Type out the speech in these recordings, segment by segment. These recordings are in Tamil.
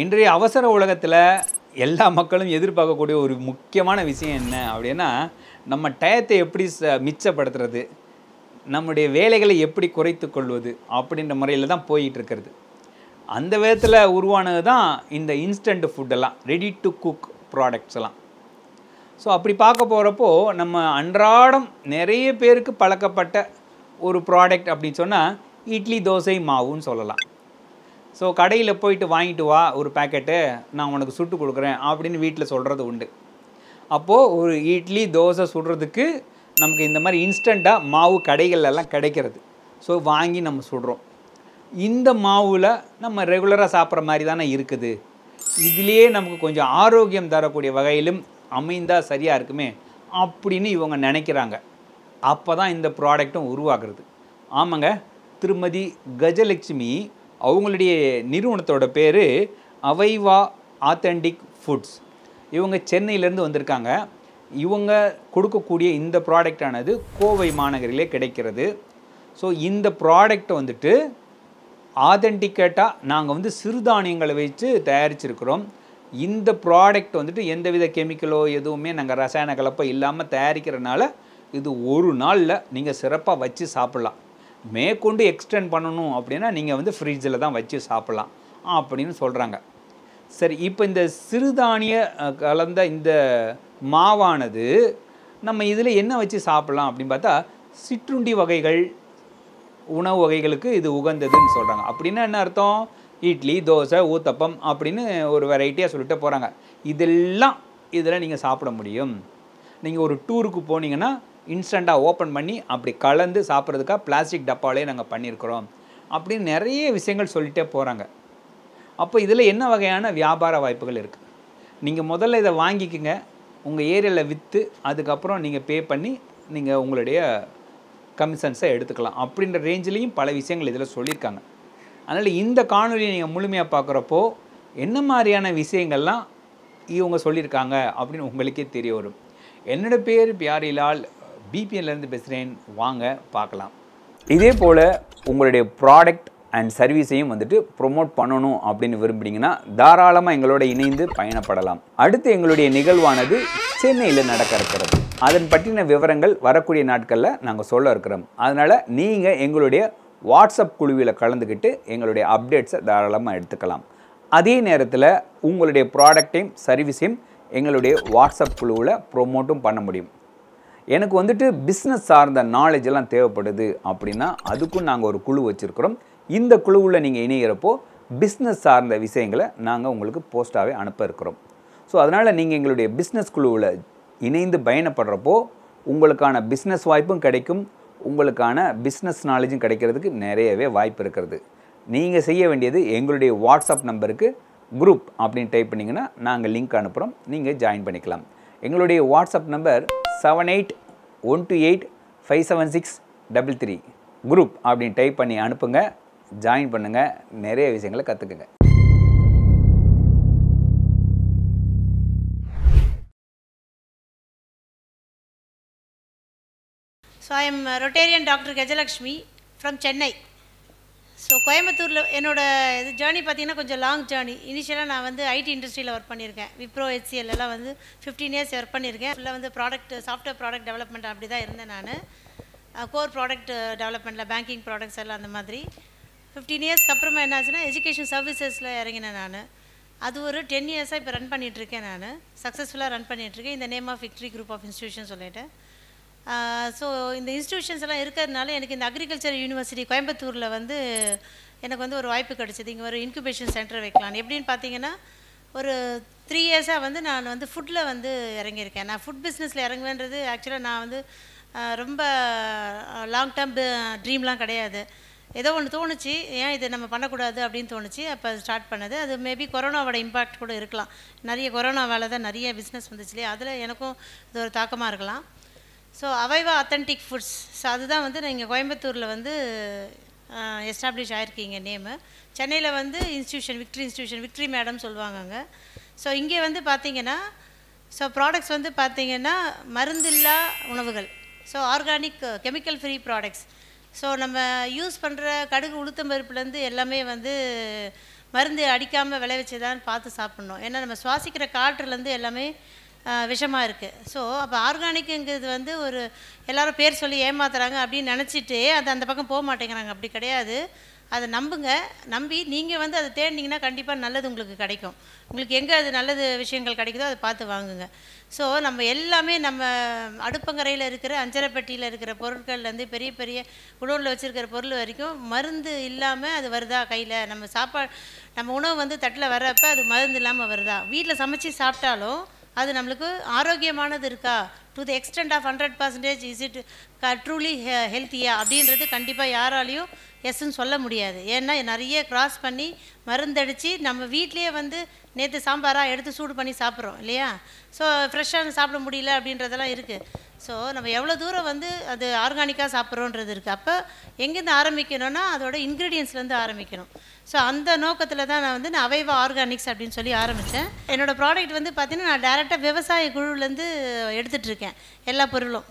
இன்றைய அவசர உலகத்தில் எல்லா மக்களும் எதிர்பார்க்கக்கூடிய ஒரு முக்கியமான விஷயம் என்ன அப்படின்னா, நம்ம டயத்தை எப்படி மிச்சப்படுத்துறது, நம்முடைய வேலைகளை எப்படி குறைத்து கொள்வது அப்படின்ற முறையில் தான் போயிட்டு இருக்கிறது. அந்த விதத்தில் உருவானது தான் இந்த இன்ஸ்டன்ட் ஃபுட்டெல்லாம், ரெடி டு குக் ப்ராடக்ட்ஸ் எல்லாம். ஸோ அப்படி பார்க்க போகிறப்போ நம்ம அன்றாடம் நிறைய பேருக்கு பழக்கப்பட்ட ஒரு ப்ராடக்ட் அப்படின்னு சொன்னால் இட்லி தோசை மாவுன்னு சொல்லலாம். ஸோ கடையில் போயிட்டு வாங்கிட்டு வா ஒரு பேக்கெட்டு, நான் உனக்கு சுட்டு கொடுக்குறேன் அப்படின்னு வீட்டில் சொல்கிறது உண்டு. அப்போது ஒரு இட்லி தோசை சுடுறதுக்கு நமக்கு இந்த மாதிரி இன்ஸ்டண்ட்டாக மாவு கடைகள்லாம் கிடைக்கிறது. ஸோ வாங்கி நம்ம சுடுறோம். இந்த மாவில் நம்ம ரெகுலராக சாப்பிட்ற மாதிரி தானே இருக்குது, இதுலேயே நமக்கு கொஞ்சம் ஆரோக்கியம் தரக்கூடிய வகையிலும் அமைந்தால் சரியாக இருக்குமே அப்படின்னு இவங்க நினைக்கிறாங்க. அப்போ தான் இந்த ப்ராடக்ட்டும் உருவாக்குறது. ஆமாங்க, திருமதி கஜலட்சுமி அவங்களுடைய நிறுவனத்தோட பேர் அவைவா ஆத்தென்டிக் ஃபுட்ஸ். இவங்க சென்னையிலேருந்து வந்திருக்காங்க. இவங்க கொடுக்கக்கூடிய இந்த ப்ராடக்டானது கோவை மாநகரிலே கிடைக்கிறது. ஸோ இந்த ப்ராடக்டை வந்துட்டு ஆத்தென்டிகேட்டாக நாங்கள் சிறுதானியங்களை வச்சு தயாரிச்சிருக்கிறோம். இந்த ப்ராடக்ட் வந்துட்டு எந்தவித கெமிக்கலோ எதுவுமே நாங்கள் ரசாயன கலப்போ இல்லாமல் தயாரிக்கிறனால இது ஒரு நாளில் நீங்கள் சிறப்பாக வச்சு சாப்பிட்லாம். மேற்கொண்டு எக்ஸ்டெண்ட் பண்ணணும் அப்படின்னா நீங்கள் ஃப்ரிட்ஜில் தான் வச்சு சாப்பிட்லாம் அப்படின்னு சொல்கிறாங்க. சரி, இப்போ இந்த சிறுதானிய கலந்த இந்த மாவானது நம்ம இதில் என்ன வச்சு சாப்பிட்லாம் அப்படின்னு பார்த்தா, சிற்றுண்டி வகைகள், உணவு வகைகளுக்கு இது உகந்ததுன்னு சொல்கிறாங்க. அப்படின்னா என்ன அர்த்தம்? இட்லி, தோசை, ஊத்தப்பம் அப்படின்னு ஒரு வெரைட்டியாக சொல்லிட்டு போகிறாங்க. இதெல்லாம் இதில் நீங்கள் சாப்பிட முடியும். நீங்கள் ஒரு டூருக்கு போனீங்கன்னா இன்ஸ்டண்ட்டாக ஓப்பன் பண்ணி அப்படி கலந்து சாப்பிட்றதுக்காக பிளாஸ்டிக் டப்பாலே நாங்கள் பண்ணியிருக்கிறோம் அப்படின்னு நிறைய விஷயங்கள் சொல்லிகிட்டே போகிறாங்க. அப்போ இதில் என்ன வகையான வியாபார வாய்ப்புகள் இருக்குது? நீங்கள் முதல்ல இதை வாங்கிக்கோங்க, உங்கள் ஏரியாவில் விற்று அதுக்கப்புறம் நீங்கள் பே பண்ணி நீங்கள் உங்களுடைய கமிஷன்ஸை எடுத்துக்கலாம் அப்படின்ற ரேஞ்சிலையும் பல விஷயங்கள் இதில் சொல்லியிருக்காங்க. அதனால் இந்த காணொலியை நீங்கள் முழுமையாக பார்க்குறப்போ என்ன மாதிரியான விஷயங்கள்லாம் இவங்க சொல்லியிருக்காங்க அப்படின்னு உங்களுக்கே தெரிய வரும். என்னோடய பேர் பியாரிலால், பிபிஎன்லேருந்து பேசுகிறேன். வாங்க பார்க்கலாம். இதே போல் உங்களுடைய ப்ராடக்ட் அண்ட் சர்வீஸையும் ப்ரொமோட் பண்ணணும் அப்படின்னு விரும்புனீங்கன்னா தாராளமாக எங்களோட இணைந்து பயணப்படலாம். அடுத்து எங்களுடைய நிகழ்வானது சென்னையில் நடக்க இருக்கிறது. அதன் பற்றின விவரங்கள் வரக்கூடிய நாட்களில் நாங்கள் சொல்ல இருக்கிறோம். அதனால் நீங்கள் எங்களுடைய வாட்ஸ்அப் குழுவில் கலந்துக்கிட்டு எங்களுடைய அப்டேட்ஸை தாராளமாக எடுத்துக்கலாம். அதே நேரத்தில் உங்களுடைய ப்ராடக்டையும் சர்வீஸையும் எங்களுடைய வாட்ஸ்அப் குழுவில் ப்ரொமோட்டும் பண்ண முடியும். எனக்கு பிஸ்னஸ் சார்ந்த நாலேஜ் எல்லாம் தேவைப்படுது அப்படின்னா அதுக்கும் நாங்கள் ஒரு குழு வச்சுருக்கிறோம். இந்த குழுவில் நீங்கள் இணைகிறப்போ பிஸ்னஸ் சார்ந்த விஷயங்களை நாங்கள் உங்களுக்கு போஸ்ட்டாகவே அனுப்ப இருக்கிறோம். ஸோ அதனால் நீங்கள் எங்களுடைய பிஸ்னஸ் குழுவில் இணைந்து பயணப்படுறப்போ உங்களுக்கான பிஸ்னஸ் வாய்ப்பும் கிடைக்கும், உங்களுக்கான பிஸ்னஸ் நாலேஜும் கிடைக்கிறதுக்கு நிறையவே வாய்ப்பு இருக்கிறது. நீங்கள் செய்ய வேண்டியது எங்களுடைய வாட்ஸ்அப் நம்பருக்கு குரூப் அப்படின்னு டைப் பண்ணிங்கன்னா நாங்கள் லிங்க் அனுப்புகிறோம், நீங்கள் ஜாயின் பண்ணிக்கலாம். எங்களுடைய வாட்ஸ்அப் நம்பர் 7812857633. குரூப் அப்படின்னு டைப் பண்ணி அனுப்புங்க, ஜாயின் பண்ணுங்கள், நிறைய விஷயங்களை கற்றுக்குங்க. So I am Rotarian Dr. Gajalakshmi from Chennai. So கோயம்புத்தூரில் என்னோடய ஜேர்னி பார்த்திங்கன்னா கொஞ்சம் லாங் ஜேர்னி. இனிஷியலாக நான் ஐடி இண்டஸ்ட்ரியில் ஒர்க் பண்ணியிருக்கேன். விப்ரோ, HCLலாம் 15 இயர்ஸ் ஒர்க் பண்ணியிருக்கேன். ஃபுல்லாக ப்ராடக்ட், சாஃப்ட்வேர் ப்ராடக்ட் டெவலப்மெண்ட் அப்படி தான் இருந்தேன் நான். கோர் ப்ராடக்ட் டெவலப்மெண்ட்டில் பேங்கிங் ப்ராடக்ட்ஸ் எல்லாம் அந்த மாதிரி 15 இயர்ஸ்க்கு அப்புறமா என்ன ஆச்சுன்னா எஜுகேஷன் சர்வீசஸில் இறங்கினேன் நான். அது ஒரு 10 இயர்ஸாக இப்போ ரன் பண்ணிகிட்ருக்கேன். நான் சக்ஸஸ்ஃபுல்லாக ரன் பண்ணிகிட்ருக்கேன். இந்த name of Victory group of institution சொல்லிட்டு. ஸோ இந்த இன்ஸ்டியூஷன்ஸ் எல்லாம் இருக்கிறதுனால எனக்கு இந்த அக்ரிகல்ச்சர் யூனிவர்சிட்டி கோயம்புத்தூரில் எனக்கு ஒரு வாய்ப்பு கிடச்சிது. இங்கே ஒரு இன்குபேஷன் சென்டர் வைக்கலாம். எப்படின்னு பார்த்தீங்கன்னா ஒரு 3 இயர்ஸாக நான் ஃபுட்டில் இறங்கியிருக்கேன். நான் ஃபுட் பிஸ்னஸில் இறங்குவேன்றது ஆக்சுவலாக நான் ரொம்ப லாங் டேர்ம் ட்ரீம்லாம் கிடையாது. ஏதோ ஒன்று தோணுச்சு, ஏன் இது நம்ம பண்ணக்கூடாது அப்படின்னு தோணுச்சு. அப்போ ஸ்டார்ட் பண்ணது. அது மேபி கொரோனாவோட இம்பாக்ட் கூட இருக்கலாம். நிறைய கொரோனா வேலை தான் நிறைய பிஸ்னஸ் வந்துச்சு இல்லையா, அதில் எனக்கும் இது ஒரு தாக்கமாக இருக்கலாம். ஸோ அவைவா ஆத்தென்டிக் ஃபுட்ஸ், ஸோ அதுதான் நீங்கள் கோயம்புத்தூரில் எஸ்டாப்ளிஷ் ஆகிருக்கீங்க நேமு. சென்னையில் இன்ஸ்டியூஷன் விக்ட்ரி மேடம் சொல்லுவாங்க அங்கே. ஸோ இங்கே பார்த்தீங்கன்னா ஸோ ப்ராடக்ட்ஸ் பார்த்தீங்கன்னா மருந்தில்லா உணவுகள். So organic chemical free products. So நம்ம யூஸ் பண்ணுற கடுகு, உளுத்தம் பருப்புலேருந்து எல்லாமே மருந்து அடிக்காமல் விளைவிச்சதான்னு பார்த்து சாப்பிட்ணும். ஏன்னா நம்ம சுவாசிக்கிற காற்றுலேருந்து எல்லாமே விஷமாக இருக்குது. ஸோ அப்போ ஆர்கானிக்குங்கிறது வந்து ஒரு எல்லோரும் பேர் சொல்லி ஏமாத்துறாங்க அப்படின்னு நினச்சிட்டு அது அந்த பக்கம் போக மாட்டேங்கிறாங்க. அப்படி கிடையாது. அதை நம்புங்க. நம்பி நீங்கள் வந்து அதை தேடினீங்கன்னா கண்டிப்பாக நல்லது உங்களுக்கு கிடைக்கும். உங்களுக்கு எங்கே அது நல்லது விஷயங்கள் கிடைக்குதோ அதை பார்த்து வாங்குங்க. ஸோ நம்ம எல்லாமே நம்ம அடுப்பங்கரையில் இருக்கிற அஞ்சரைப்பட்டியில் இருக்கிற பொருட்கள்லேருந்து பெரிய பெரிய குடோனில் வச்சுருக்கிற பொருள் வரைக்கும் மருந்து இல்லாமல் அது வருதா கையில்? நம்ம உணவு வந்து தட்டில் வர்றப்ப அது மருந்து இல்லாமல் வருதா? வீட்டில் சமைச்சு சாப்பிட்டாலும் அது நம்மளுக்கு ஆரோக்கியமானது இருக்கா? To the extent of 100% is it truly ஹெல்த்தியா அப்படின்றது கண்டிப்பாக யாராலையும் எஸ்ன்னு சொல்ல முடியாது. ஏன்னா நிறைய கிராஸ் பண்ணி மருந்தடித்து நம்ம வீட்லேயே வந்து நேற்று சாம்பாராக எடுத்து சூடு பண்ணி சாப்பிட்றோம் இல்லையா? ஸோ ஃப்ரெஷ்ஷாக சாப்பிட முடியல அப்படின்றதெல்லாம் இருக்குது. ஸோ நம்ம எவ்வளோ தூரம் வந்து அது ஆர்கானிக்காக சாப்பிட்றோன்றது இருக்குது. அப்போ எங்கேருந்து ஆரம்பிக்கணும்னா அதோட இன்க்ரீடியன்ஸ்லேருந்து ஆரம்பிக்கணும். ஸோ அந்த நோக்கத்தில் தான் நான் அவைவா ஆர்கானிக்ஸ் அப்படின்னு சொல்லி ஆரம்பித்தேன். என்னோடய ப்ராடக்ட் வந்து பார்த்திங்கன்னா நான் டேரெக்டாக விவசாய குழுவிலேருந்து எடுத்துகிட்ருக்கேன். எல்லா பொருளும்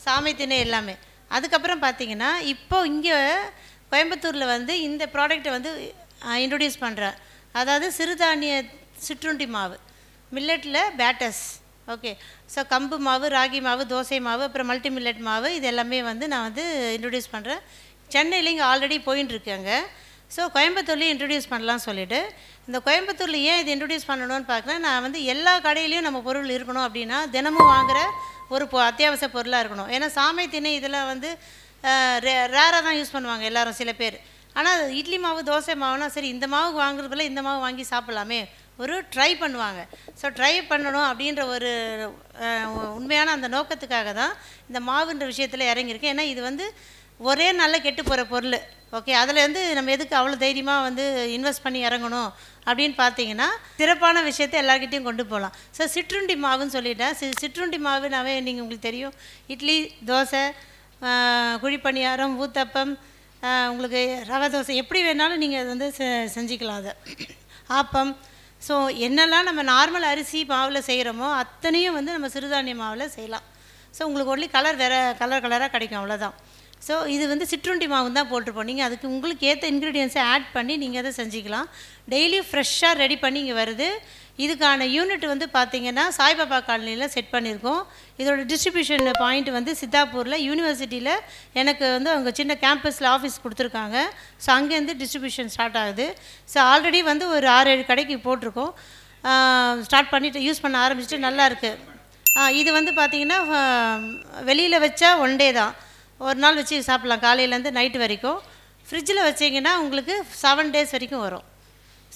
சாமை திணை எல்லாமே. அதுக்கப்புறம் பார்த்திங்கன்னா இப்போ இங்கே கோயம்புத்தூரில் வந்து இந்த ப்ராடக்டை வந்து இன்ட்ரொடியூஸ் பண்ணுறேன். அதாவது சிறுதானிய சிற்றுண்டி மாவு, மில்லட்டில் பேட்டர்ஸ். ஓகே. ஸோ கம்பு மாவு, ராகி மாவு, தோசை மாவு, அப்புறம் மல்டி மில்லட் மாவு, இது எல்லாமே வந்து நான் வந்து இன்ட்ரொடியூஸ் பண்ணுறேன். சென்னையில் இங்கே ஆல்ரெடி போயின்னு இருக்காங்க. ஸோ கோயம்புத்தூர்லேயும் இன்ட்ரொடியூஸ் பண்ணலாம்னு சொல்லிவிட்டு இந்த கோயம்புத்தூரில் ஏன் இது இன்ட்ரொடியூஸ் பண்ணணும்னு பார்க்குறேன். நான் வந்து எல்லா கடையிலையும் நம்ம பொருள் இருக்கணும் அப்படின்னா தினமும் வாங்குகிற ஒரு அத்தியாவசிய பொருளாக இருக்கணும். ஏன்னா சாமை திணை இதெல்லாம் வந்து ரேராக தான் யூஸ் பண்ணுவாங்க எல்லோரும், சில பேர். ஆனால் இட்லி மாவு, தோசை மாவுனா சரி இந்த மாவு வாங்குறதுல இந்த மாவு வாங்கி சாப்பிட்லாமே, ஒரு ட்ரை பண்ணுவாங்க. ஸோ ட்ரை பண்ணணும் அப்படின்ற ஒரு உண்மையான அந்த நோக்கத்துக்காக தான் இந்த மாவுன்ற விஷயத்தில் இறங்கியிருக்கேன். ஏன்னா இது வந்து ஒரே நாளில் கெட்டு போகிற பொருள். ஓகே. அதில் வந்து நம்ம எதுக்கு அவ்வளோ தைரியமாக வந்து இன்வெஸ்ட் பண்ணி இறங்கணும் அப்படின்னு பார்த்தீங்கன்னா சிறப்பான விஷயத்தை எல்லாருக்கிட்டையும் கொண்டு போகலாம். ஸோ சிற்றுண்டி மாவுன்னு சொல்லிட்டேன். சிற்றுண்டி மாவுனாவே நீங்கள் உங்களுக்கு தெரியும், இட்லி, தோசை, குழிப்பணியாரம், ஊத்தப்பம், உங்களுக்கு ரவை தோசை, எப்படி வேணாலும் நீங்கள் அது வந்து செஞ்சுக்கலாம். அதை ஆப்பம். ஸோ என்னெல்லாம் நம்ம நார்மல் அரிசி மாவில் செய்கிறோமோ அத்தனையும் வந்து நம்ம சிறுதானிய மாவில் செய்யலாம். ஸோ உங்களுக்கு ஒன்லி கலர் வேறு கலராக கிடைக்கும், அவ்வளோதான். ஸோ இது வந்து சிற்றுண்டி மாவு தான் போட்டிருப்போம். நீங்கள் அதுக்கு உங்களுக்கு ஏற்ற இன்க்ரீடியன்ஸை ஆட் பண்ணி நீங்கள் அதை செஞ்சுக்கலாம். டெய்லி ஃப்ரெஷ்ஷாக ரெடி பண்ணி இங்கே வருது. இதுக்கான யூனிட் வந்து பார்த்திங்கன்னா சாய்பாபா காலனியில் செட் பண்ணியிருக்கோம். இதோட டிஸ்ட்ரிபியூஷன் பாயிண்ட் வந்து சித்தாப்பூரில் யூனிவர்சிட்டியில் எனக்கு வந்து அவங்க சின்ன கேம்பஸில் ஆஃபீஸ் கொடுத்துருக்காங்க. ஸோ அங்கேருந்து டிஸ்ட்ரிபியூஷன் ஸ்டார்ட் ஆகுது. ஸோ ஆல்ரெடி வந்து ஒரு 6-7 கடைக்கு போட்டிருக்கோம். ஸ்டார்ட் பண்ணிவிட்டு யூஸ் பண்ண ஆரம்பிச்சுட்டு நல்லா இருக்குது. இது வந்து பார்த்திங்கன்னா வெளியில் வச்சா 1 டே தான், ஒரு நாள் வச்சு சாப்பிட்லாம், காலையிலேருந்து நைட்டு வரைக்கும். ஃப்ரிட்ஜில் வச்சிங்கன்னா உங்களுக்கு 7 டேஸ் வரைக்கும் வரும்.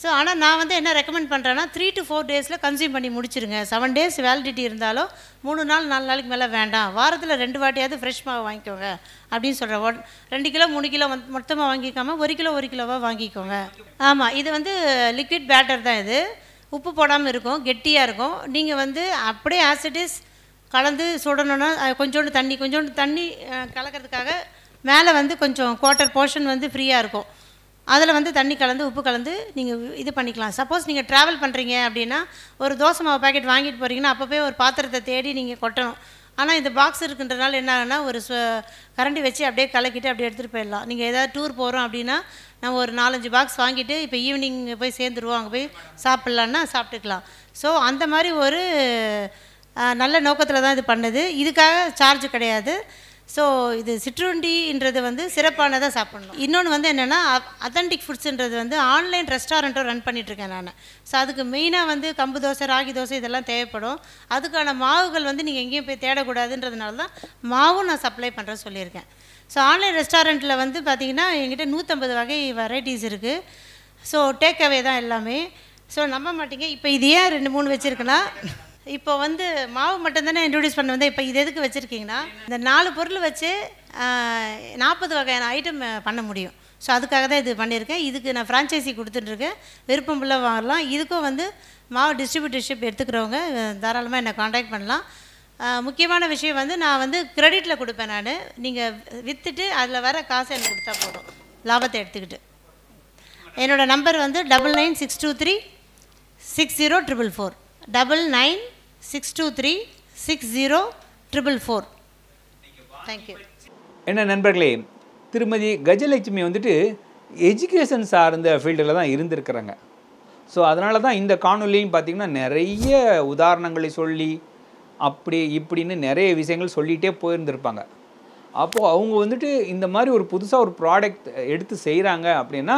ஸோ ஆனால் நான் வந்து என்ன ரெக்கமெண்ட் பண்ணுறேன்னா 3 to 4 டேஸில் கன்சியூம் பண்ணி முடிச்சிருங்க. 7 டேஸ் வேலிடிட்டி இருந்தாலும் 3 நாள் 4 நாளைக்கு மேலே வேண்டாம். வாரத்தில் 2 வாட்டியாவது ஃப்ரெஷ் மாவு வாங்கிக்கோங்க அப்படின்னு சொல்கிறேன். 2 கிலோ 3 கிலோ மொத்தமாக வாங்கிக்காமல் 1 கிலோ 1 கிலோவாக வாங்கிக்கோங்க. ஆமாம், இது வந்து லிக்விட் பேட்டர் தான். இது உப்பு போடாமல் இருக்கும், கெட்டியாக இருக்கும். நீங்கள் வந்து அப்படியே ஆசிட்டிஸ் கலந்து சுடணுன்னா கொஞ்சோண்டு தண்ணி கலக்கிறதுக்காக மேலே வந்து கொஞ்சம் குவார்ட்டர் போர்ஷன் வந்து ஃப்ரீயாக இருக்கும். அதில் வந்து தண்ணி கலந்து உப்பு கலந்து நீங்கள் இது பண்ணிக்கலாம். சப்போஸ் நீங்கள் ட்ராவல் பண்ணுறீங்க அப்படின்னா ஒரு தோசை மாவு பேக்கெட் வாங்கிட்டு போகிறீங்கன்னா அப்போ போய் ஒரு பாத்திரத்தை தேடி நீங்கள் கொட்டணும். ஆனால் இந்த பாக்ஸ் இருக்குன்றனால என்ன ஆகுனா ஒரு கரண்டி வச்சு அப்படியே கலக்கிட்டு அப்படியே எடுத்துகிட்டு போயிடலாம். நீங்கள் ஏதாவது டூர் போகிறோம் அப்படின்னா நம்ம ஒரு 4-5 பாக்ஸ் வாங்கிட்டு இப்போ ஈவினிங் போய் சேர்ந்துருவோம், அங்கே போய் சாப்பிட்லான்னா சாப்பிட்டுக்கலாம். ஸோ அந்த மாதிரி ஒரு நல்ல நோக்கத்தில் தான் இது பண்ணுது. இதுக்காக சார்ஜ் கிடையாது. ஸோ இது சிற்றுண்டின்றது வந்து சிறப்பானதாக சாப்பிட்ணும். இன்னொன்று வந்து என்னென்னா அத்தன்டிக் ஃபுட்ஸுன்றது வந்து ஆன்லைன் ரெஸ்டாரண்ட்டும் ரன் பண்ணிகிட்ருக்கேன் நான். ஸோ அதுக்கு மெயினாக வந்து கம்பு தோசை, ராகி தோசை இதெல்லாம் தேவைப்படும். அதுக்கான மாவுகள் வந்து நீங்கள் எங்கேயும் போய் தேடக்கூடாதுன்றதுனால தான் மாவும் நான் சப்ளை பண்ணுறேன்னு சொல்லியிருக்கேன். ஸோ ஆன்லைன் ரெஸ்டாரண்ட்டில் வந்து பார்த்திங்கன்னா எங்கிட்ட 150 வகை வெரைட்டிஸ் இருக்குது. ஸோ டேக் அவே தான் எல்லாமே. ஸோ நம்ப மாட்டீங்க, இப்போ இது ஏன் 2-3 வச்சுருக்குன்னா இப்போ வந்து மாவு மட்டும்தானே இன்ட்ரடியூஸ் பண்ண வந்தேன். இப்போ இது எதுக்கு வச்சுருக்கீங்கன்னா இந்த 4 பொருள் வச்சு 40 வகையான ஐட்டம் பண்ண முடியும். ஸோ அதுக்காக தான் இது பண்ணியிருக்கேன். இதுக்கு நான் ஃப்ரான்ச்சைஸி கொடுத்துட்ருக்கேன், விருப்பம் ஃபுல்லாக வாங்கலாம். இதுக்கும் வந்து மாவு டிஸ்ட்ரிபியூட்டர்ஷிப் எடுத்துக்கிறவங்க தாராளமாக என்னை காண்டாக்ட் பண்ணலாம். முக்கியமான விஷயம் வந்து நான் வந்து கிரெடிட்டில் கொடுப்பேன். நான் நீங்கள் விற்றுட்டு அதில் வர காசை எனக்கு கொடுத்தா போதும், லாபத்தை எடுத்துக்கிட்டு. என்னோடய நம்பர் வந்து 9962360444 9962360444. தேங்க்யூ. என்ன நண்பர்களே, திருமதி கஜலட்சுமி வந்துட்டு எஜுகேஷன் சார்ந்த ஃபீல்டில் தான் இருந்திருக்கிறாங்க. ஸோ அதனால தான் இந்த காணொலியும் பார்த்திங்கன்னா நிறைய உதாரணங்களை சொல்லி அப்படி இப்படின்னு நிறைய விஷயங்கள் சொல்லிகிட்டே போயிருந்திருப்பாங்க. அப்போது அவங்க வந்துட்டு இந்த மாதிரி ஒரு புதுசாக ஒரு ப்ராடக்ட் எடுத்து செய்கிறாங்க அப்படின்னா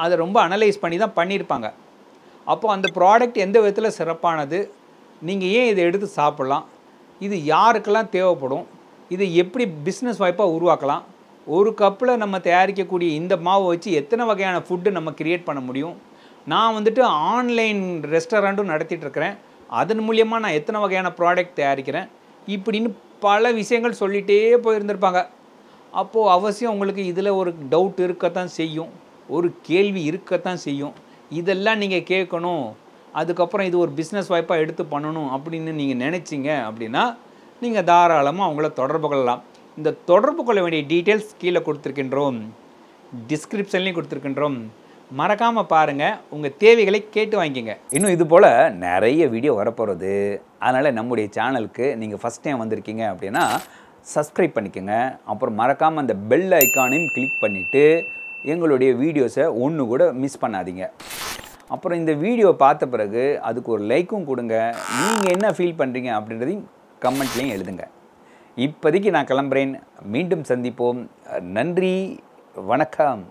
அதை ரொம்ப அனலைஸ் பண்ணி தான் பண்ணியிருப்பாங்க. அப்போது அந்த ப்ராடக்ட் எந்த விதத்தில் சிறப்பானது, நீங்கள் ஏன் இதை எடுத்து சாப்பிட்லாம், இது யாருக்கெல்லாம் தேவைப்படும், இதை எப்படி பிஸ்னஸ் வாய்ப்பாக உருவாக்கலாம், ஒரு கப்பில் நம்ம தயாரிக்கக்கூடிய இந்த மாவை வச்சு எத்தனை வகையான ஃபுட்டு நம்ம க்ரியேட் பண்ண முடியும், நான் வந்துட்டு ஆன்லைன் ரெஸ்டாரண்ட்டும் நடத்திட்டுருக்கிறேன், அதன் மூலியமாக நான் எத்தனை வகையான ப்ராடக்ட் தயாரிக்கிறேன், இப்படின்னு பல விஷயங்கள் சொல்லிகிட்டே போயிருந்திருப்பாங்க. அப்போது அவசியம் உங்களுக்கு இதில் ஒரு டவுட் இருக்கத்தான் செய்யும், ஒரு கேள்வி இருக்கத்தான் செய்யும். இதெல்லாம் நீங்கள் கேட்கணும், அதுக்கப்புறம் இது ஒரு பிஸ்னஸ் வாய்ப்பாக எடுத்து பண்ணணும் அப்படின்னு நீங்கள் நினச்சிங்க அப்படின்னா நீங்கள் தாராளமாக அவங்கள தொடர்பு கொள்ளலாம். இந்த தொடர்பு கொள்ள வேண்டிய டீட்டெயில்ஸ் கீழே கொடுத்துருக்கின்றோம், டிஸ்கிரிப்ஷன்லேயும் கொடுத்துருக்கின்றோம். மறக்காமல் பாருங்கள், உங்கள் தேவைகளை கேட்டு வாங்கிக்கங்க. இன்னும் இது போல் நிறைய வீடியோ வரப்போகிறது. அதனால் நம்முடைய சேனலுக்கு நீங்கள் ஃபஸ்ட் டைம் வந்திருக்கீங்க அப்படின்னா சப்ஸ்கிரைப் பண்ணிக்கோங்க. அப்புறம் மறக்காமல் அந்த பெல் ஐக்கானையும் கிளிக் பண்ணிவிட்டு எங்களுடைய வீடியோஸை ஒன்று கூட மிஸ் பண்ணாதீங்க. அப்புறம் இந்த வீடியோ பார்த்த பிறகு அதுக்கு ஒரு லைக்கும் கொடுங்க. நீங்கள் என்ன ஃபீல் பண்ணுறீங்க அப்படின்றதையும் கமெண்ட்லேயும் எழுதுங்க. இப்போதைக்கு நான் கிளம்புறேன். மீண்டும் சந்திப்போம். நன்றி, வணக்கம்.